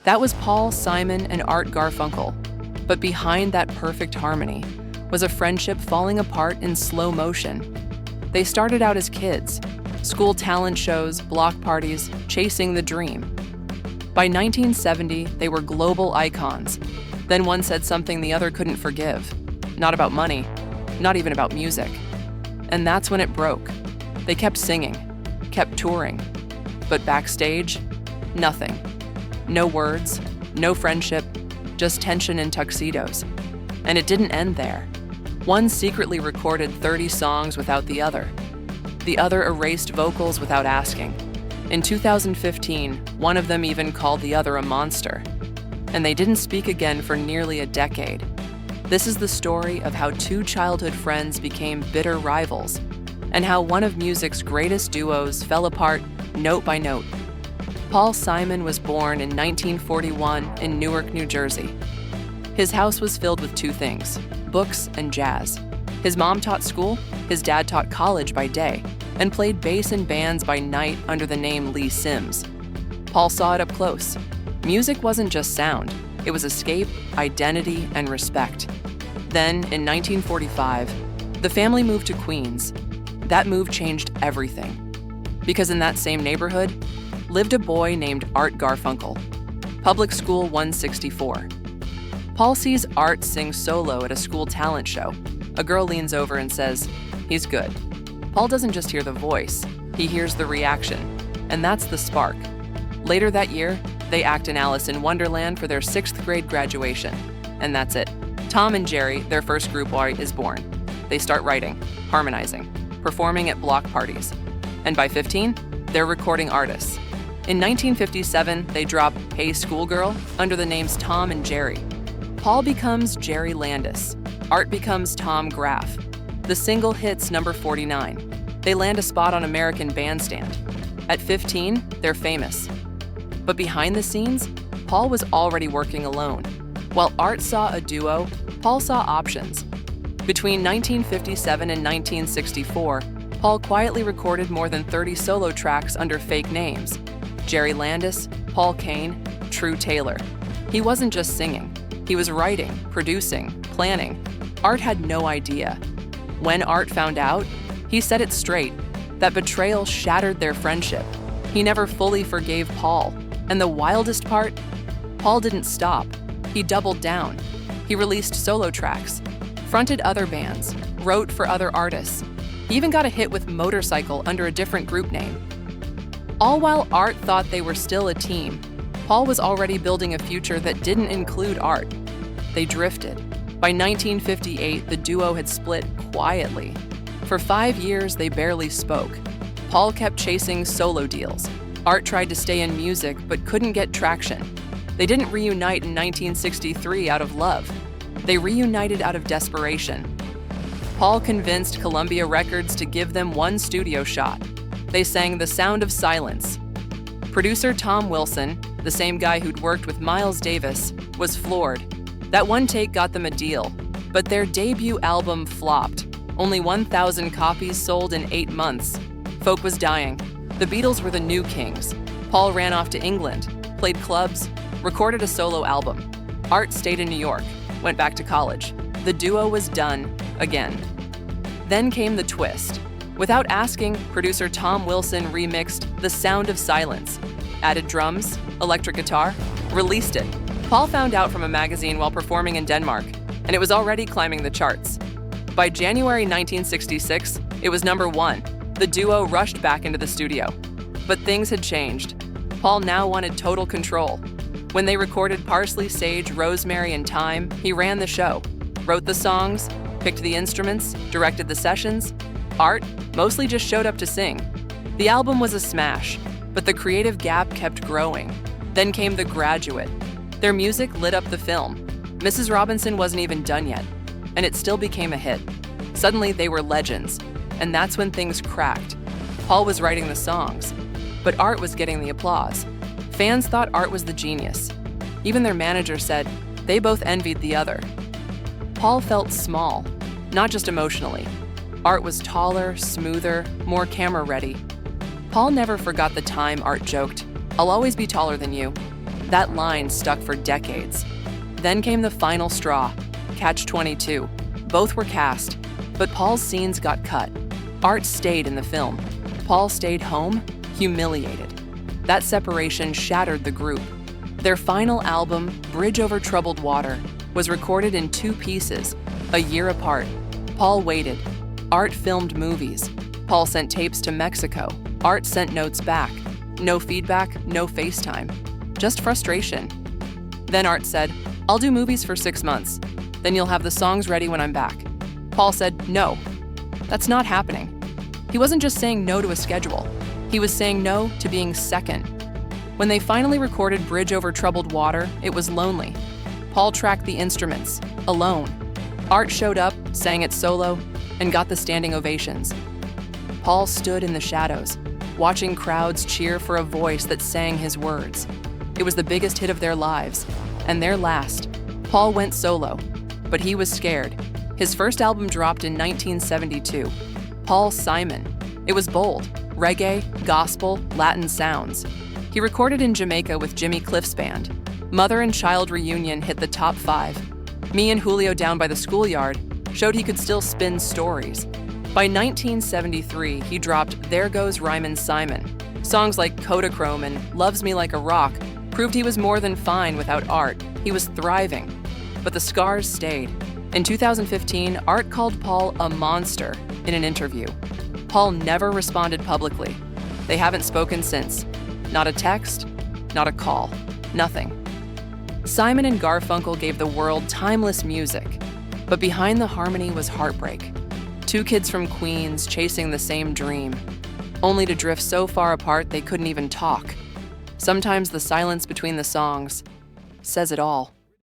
That was Paul Simon and Art Garfunkel. But behind that perfect harmony was a friendship falling apart in slow motion. They started out as kids, school talent shows, block parties, chasing the dream. By 1970, they were global icons. Then one said something the other couldn't forgive. Not about money, not even about music. And that's when it broke. They kept singing, kept touring. But backstage, nothing. No words, no friendship, just tension and tuxedos. And it didn't end there. One secretly recorded 30 songs without the other. The other erased vocals without asking. In 2015, one of them even called the other a monster. And they didn't speak again for nearly a decade. This is the story of how two childhood friends became bitter rivals, and how one of music's greatest duos fell apart note by note. Paul Simon was born in 1941 in Newark, New Jersey. His house was filled with two things: books and jazz. His mom taught school, his dad taught college by day, and played bass in bands by night under the name Lee Sims. Paul saw it up close. Music wasn't just sound, it was escape, identity, and respect. Then, in 1945, the family moved to Queens. That move changed everything. Because in that same neighborhood lived a boy named Art Garfunkel, Public School 164. Paul sees Art sing solo at a school talent show. A girl leans over and says, "He's good." Paul doesn't just hear the voice, he hears the reaction, and that's the spark. Later that year, they act in Alice in Wonderland for their 6th grade graduation, and that's it. Tom and Jerry, their first group boy, is born. They start writing, harmonizing, performing at block parties, and by 15, they're recording artists. In 1957, they drop Hey Schoolgirl under the names Tom and Jerry. Paul becomes Jerry Landis. Art becomes Tom Graff. The single hits number 49. They land a spot on American Bandstand. At 15, they're famous. But behind the scenes, Paul was already working alone. While Art saw a duo, Paul saw options. Between 1957 and 1964, Paul quietly recorded more than 30 solo tracks under fake names: Jerry Landis, Paul Kane, True Taylor. He wasn't just singing. He was writing, producing, planning. Art had no idea. When Art found out, he set it straight. That betrayal shattered their friendship. He never fully forgave Paul. And the wildest part? Paul didn't stop. He doubled down. He released solo tracks, fronted other bands, wrote for other artists. He even got a hit with Motorcycle under a different group name. All while Art thought they were still a team, Paul was already building a future that didn't include Art. They drifted. By 1958, the duo had split quietly. For 5 years, they barely spoke. Paul kept chasing solo deals. Art tried to stay in music, but couldn't get traction. They didn't reunite in 1963 out of love. They reunited out of desperation. Paul convinced Columbia Records to give them one studio shot. They sang The Sound of Silence. Producer Tom Wilson, the same guy who'd worked with Miles Davis, was floored. That one take got them a deal, but their debut album flopped. Only 1,000 copies sold in 8 months. Folk was dying. The Beatles were the new kings. Paul ran off to England, played clubs, recorded a solo album. Art stayed in New York, went back to college. The duo was done again. Then came the twist. Without asking, producer Tom Wilson remixed The Sound of Silence, added drums, electric guitar, released it. Paul found out from a magazine while performing in Denmark, and it was already climbing the charts. By January 1966, it was number 1. The duo rushed back into the studio. But things had changed. Paul now wanted total control. When they recorded Parsley, Sage, Rosemary, and Thyme, he ran the show, wrote the songs, picked the instruments, directed the sessions. Art mostly just showed up to sing. The album was a smash, but the creative gap kept growing. Then came The Graduate. Their music lit up the film. Mrs. Robinson wasn't even done yet, and it still became a hit. Suddenly, they were legends, and that's when things cracked. Paul was writing the songs, but Art was getting the applause. Fans thought Art was the genius. Even their manager said they both envied the other. Paul felt small, not just emotionally. Art was taller, smoother, more camera-ready. Paul never forgot the time Art joked, "I'll always be taller than you." That line stuck for decades. Then came the final straw, Catch-22. Both were cast, but Paul's scenes got cut. Art stayed in the film. Paul stayed home, humiliated. That separation shattered the group. Their final album, Bridge Over Troubled Water, was recorded in 2 pieces, a year apart. Paul waited. Art filmed movies. Paul sent tapes to Mexico. Art sent notes back. No feedback, no FaceTime. Just frustration. Then Art said, "I'll do movies for 6 months. Then you'll have the songs ready when I'm back." Paul said, "No, that's not happening." He wasn't just saying no to a schedule. He was saying no to being second. When they finally recorded Bridge Over Troubled Water, it was lonely. Paul tracked the instruments, alone. Art showed up, sang it solo, and got the standing ovations. Paul stood in the shadows, watching crowds cheer for a voice that sang his words. It was the biggest hit of their lives, and their last. Paul went solo, but he was scared. His first album dropped in 1972, Paul Simon. It was bold, reggae, gospel, Latin sounds. He recorded in Jamaica with Jimmy Cliff's band. Mother and Child Reunion hit the top 5. Me and Julio Down by the Schoolyard showed he could still spin stories. By 1973, he dropped There Goes Ryman Simon. Songs like Kodachrome and Loves Me Like a Rock proved he was more than fine without Art. He was thriving. But the scars stayed. In 2015, Art called Paul a monster in an interview. Paul never responded publicly. They haven't spoken since. Not a text, not a call, nothing. Simon and Garfunkel gave the world timeless music, but behind the harmony was heartbreak. 2 kids from Queens chasing the same dream, only to drift so far apart they couldn't even talk. Sometimes the silence between the songs says it all.